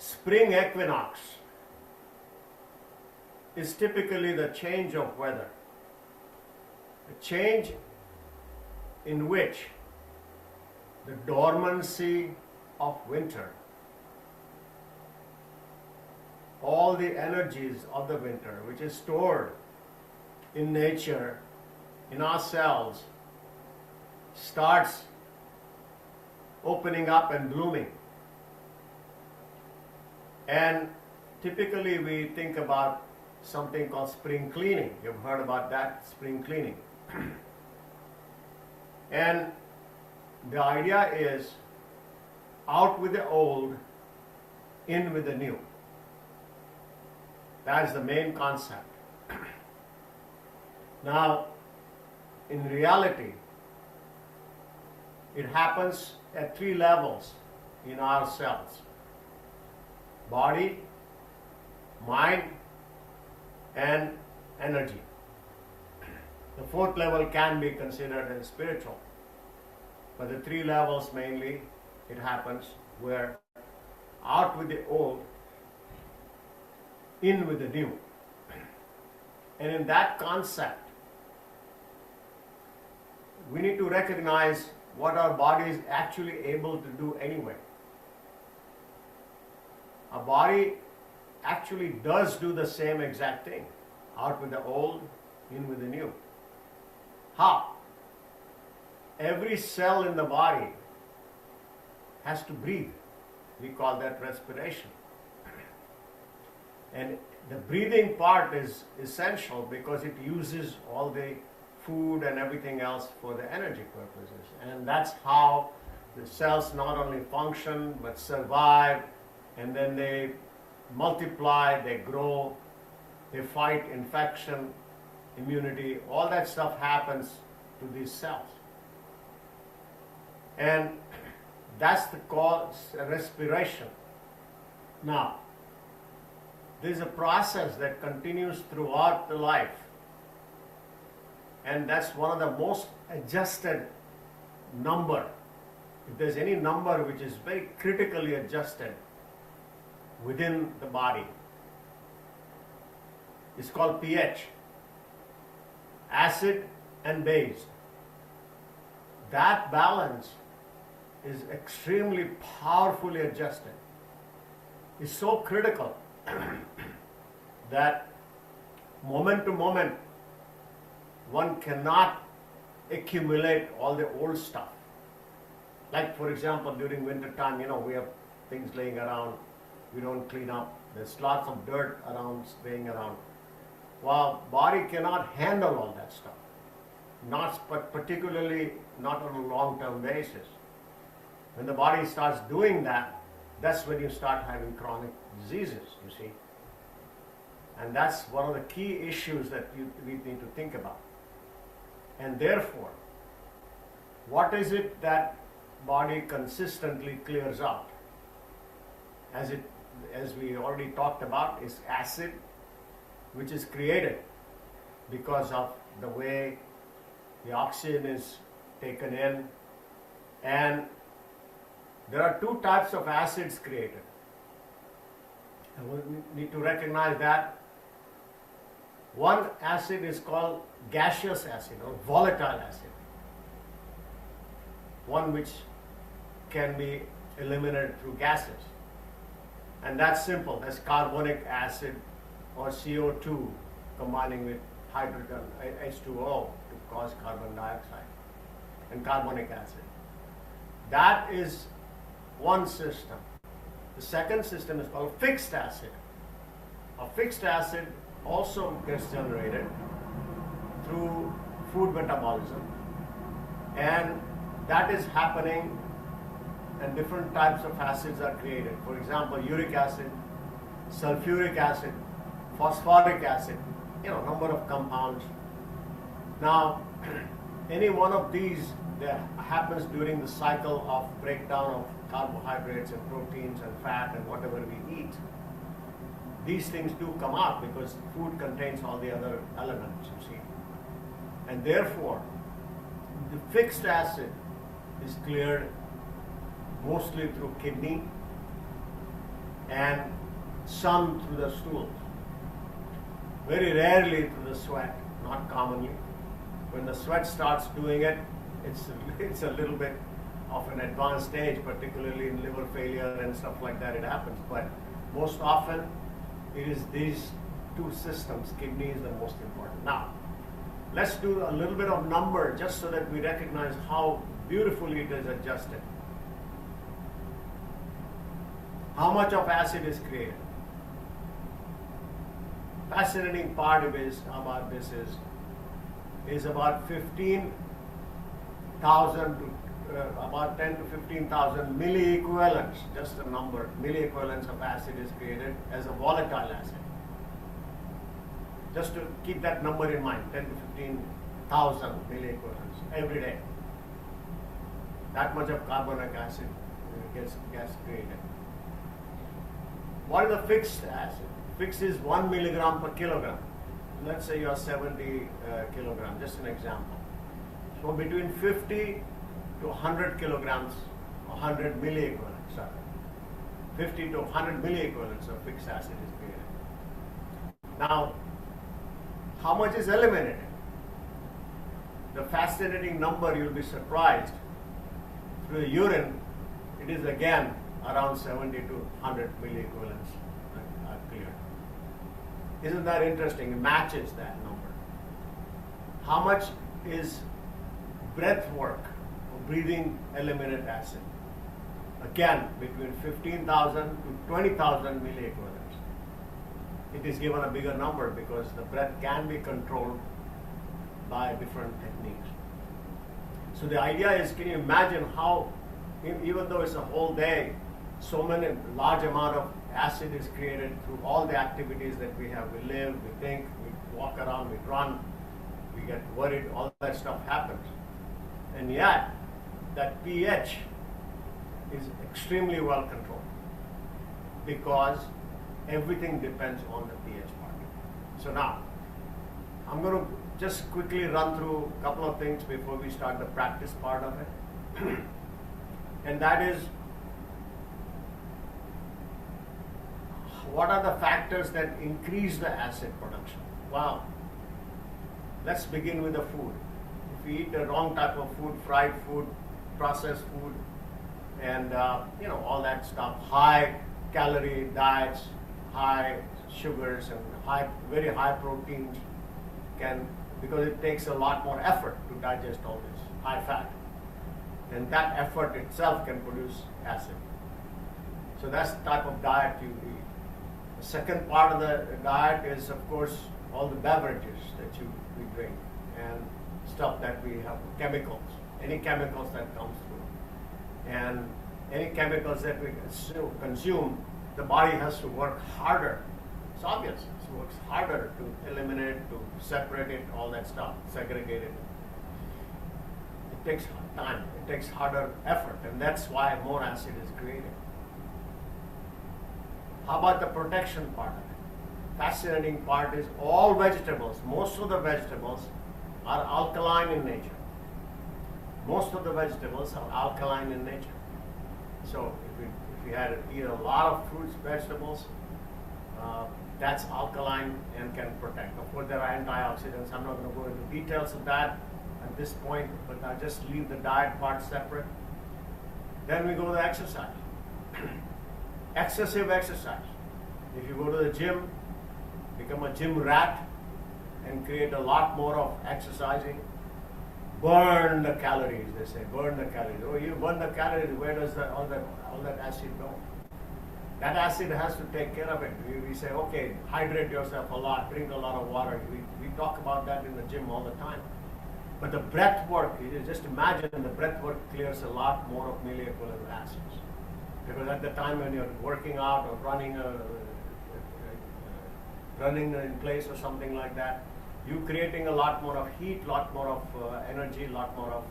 Spring equinox is typically the change of weather, a change in which the dormancy of winter, all the energies of the winter, which is stored in nature, in our cells, starts opening up and blooming. And typically we think about something called spring cleaning. You've heard about that, spring cleaning. And the idea is out with the old, in with the new. That's the main concept. Now, in reality, it happens at 3 levels in our cells: body, mind, and energy. The 4th level can be considered as spiritual, but the 3 levels mainly, it happens where out with the old, in with the new. And in that concept, we need to recognize what our body is actually able to do anyway. Our body actually does do the same exact thing. Out with the old, in with the new. How? Every cell in the body has to breathe. We call that respiration. And the breathing part is essential because it uses all the food and everything else for the energy purposes. And that's how the cells not only function but survive, and then they multiply, they grow, they fight infection, immunity, all that stuff happens to these cells. And that's the cause respiration. Now, there's a process that continues throughout the life. And that's one of the most adjusted number. If there's any number which is very critically adjusted within the body, it's called pH, acid and base. That balance is extremely powerfully adjusted. It's so critical that moment to moment, one cannot accumulate all the old stuff. Like, for example, during winter time, we have things laying around, we don't clean up, there's lots of dirt around, laying around. Well, body cannot handle all that stuff, particularly not on a long-term basis. When the body starts doing that, that's when you start having chronic diseases, you see. And that's one of the key issues that we need to think about. And therefore, what is it that body consistently clears out? As we already talked about, is acid, which is created because of the way the oxygen is taken in. And there are 2 types of acids created. And we need to recognize that. One acid is called gaseous acid or volatile acid, one which can be eliminated through gases. And that's simple. That's carbonic acid or CO2 combining with hydrogen, H2O, to cause carbon dioxide, and carbonic acid. That is one system. The second system is called fixed acid. A fixed acid also gets generated through food metabolism, and that is happening, and different types of acids are created. For example, uric acid, sulfuric acid, phosphoric acid, number of compounds. Now, any one of these that happens during the cycle of breakdown of carbohydrates and proteins and fat and whatever we eat, these things do come out because food contains all the other elements, you see. And therefore, the fixed acid is cleared mostly through kidney and some through the stools. Very rarely through the sweat, not commonly. When the sweat starts doing it, it's a little bit of an advanced stage, particularly in liver failure and stuff like that, it happens. But most often, it is these two systems. Kidney is the most important. Now, let's do a little bit of number just so that we recognize how beautifully it is adjusted. How much of acid is created? Fascinating part of this about this is about 15,000 to about 10 to 15,000 milliequivalents, just a number, milliequivalents of acid is created as a volatile acid. Just to keep that number in mind, 10 to 15,000 milliequivalents every day. That much of carbonic acid gets created. What is the fixed acid? Fixed is 1 milligram per kilogram. Let's say you are 70 kilogram, just an example. So between 50 to 100 kilograms, 100 milliequivalents, 50 to 100 milliequivalents of fixed acid is created. Now, how much is eliminated? The fascinating number, you'll be surprised. Through the urine, it is again around 70 to 100 milliequivalents are cleared. Isn't that interesting? It matches that number. How much is breath work, or breathing eliminate acid? Again, between 15,000 to 20,000 milliequivalents. It is given a bigger number because the breath can be controlled by different techniques. So the idea is, can you imagine how, even though it's a whole day, so many large amount of acid is created through all the activities that we have. We live, we think, we walk around, we run, we get worried, all that stuff happens. And yet, that pH is extremely well controlled because everything depends on the pH part. So now, I'm going to just quickly run through a couple of things before we start the practice part of it. And that is, what are the factors that increase the acid production? Well, let's begin with the food. If we eat the wrong type of food, fried food, processed food, and all that stuff, high calorie diets, high sugars, and very high proteins, because it takes a lot more effort to digest all this high fat, and that effort itself can produce acid. So that's the type of diet you eat. The second part of the diet is, of course, all the beverages that we drink and stuff that we have, chemicals, any chemicals that comes through. And any chemicals that we consume, the body has to work harder. It's obvious. It works harder to eliminate, to separate it, all that stuff, segregate it. It takes time. It takes harder effort, and that's why more acid is created. How about the protection part of it? Fascinating part is all vegetables, most of the vegetables are alkaline in nature. Most of the vegetables are alkaline in nature. So if we had to eat a lot of fruits, vegetables, that's alkaline and can protect. Of course, there are antioxidants. I'm not going to go into details of that at this point, but I'll just leave the diet part separate. Then we go to exercise. Excessive exercise. If you go to the gym, become a gym rat and create a lot more of exercising, burn the calories, they say, burn the calories. Oh, you burn the calories, where does all that acid go? That acid has to take care of it. We say, okay, hydrate yourself a lot, drink a lot of water. We talk about that in the gym all the time. But the breath work, you just imagine the breath work clears a lot more of milliequivalent acids. Because at the time when you're working out or running in place or something like that, you're creating a lot more of heat, lot more of energy, lot more of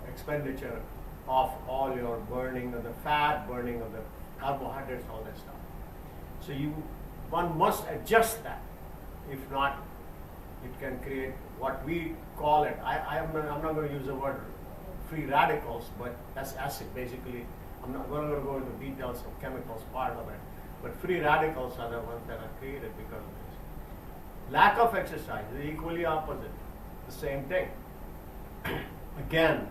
expenditure of all your burning of the fat, burning of the carbohydrates, all that stuff. So one must adjust that. If not, it can create what we call it. I'm not going to use the word free radicals, but that's acid basically. I'm not going to go into details of chemicals part of it. but free radicals are the ones that are created because of this. Lack of exercise is equally opposite, the same thing. Again,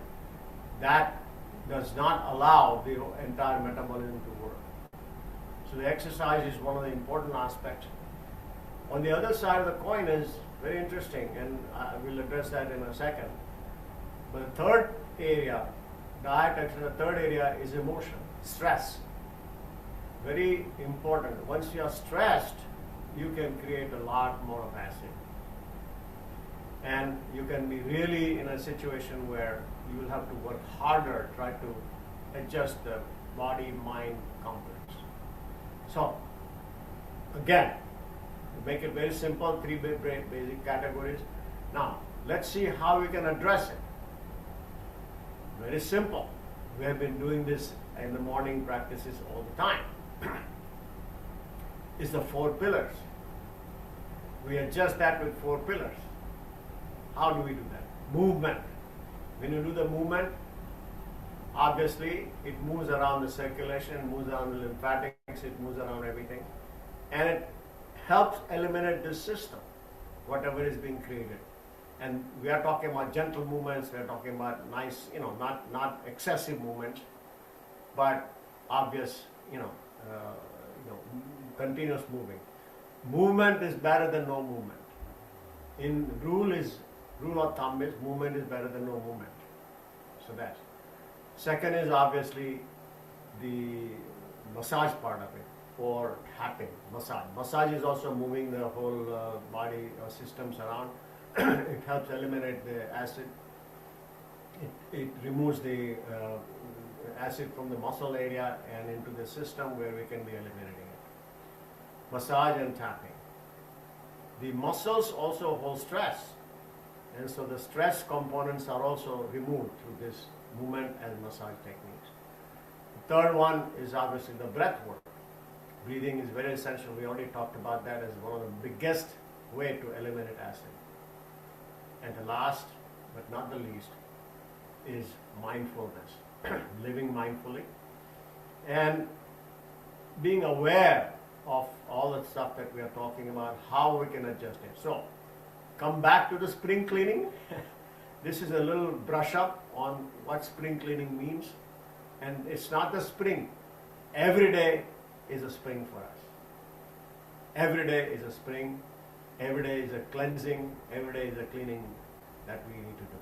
that does not allow the entire metabolism to work. So the exercise is one of the important aspects. On the other side of the coin is very interesting, and I will address that in a second. But the third area, diet, exercise, the third area is emotion, stress. Very important. Once you are stressed, you can create a lot more of acid. And you can be really in a situation where you will have to work harder, try to adjust the body-mind complex. So, again, to make it very simple, three basic categories. Now, let's see how we can address it. Very simple. We have been doing this in the morning practices all the time. It's the 4 pillars. We adjust that with 4 pillars. How do we do that? Movement. When you do the movement, obviously it moves around the circulation, it moves around the lymphatics, it moves around everything. And it helps eliminate this system, whatever is being created. And we are talking about gentle movements, we are talking about nice, not excessive movements, but obvious, continuous moving. Movement is better than no movement. Rule of thumb is movement is better than no movement. So that. Second is obviously the massage part of it, or tapping, massage. Massage is also moving the whole body systems around. It helps eliminate the acid. It removes the acid from the muscle area and into the system where we can be eliminating it. Massage and tapping. The muscles also hold stress, and so the stress components are also removed through this movement and massage techniques. The third one is obviously the breath work. Breathing is very essential. We already talked about that as one of the biggest way to eliminate acid. And the last, but not the least, is mindfulness. Living mindfully and being aware of all the stuff that we are talking about, how we can adjust it. So, come back to the spring cleaning. This is a little brush up on what spring cleaning means. And it's not the spring. Every day is a spring for us. Every day is a spring. Every day is a cleansing. Every day is a cleaning that we need to do.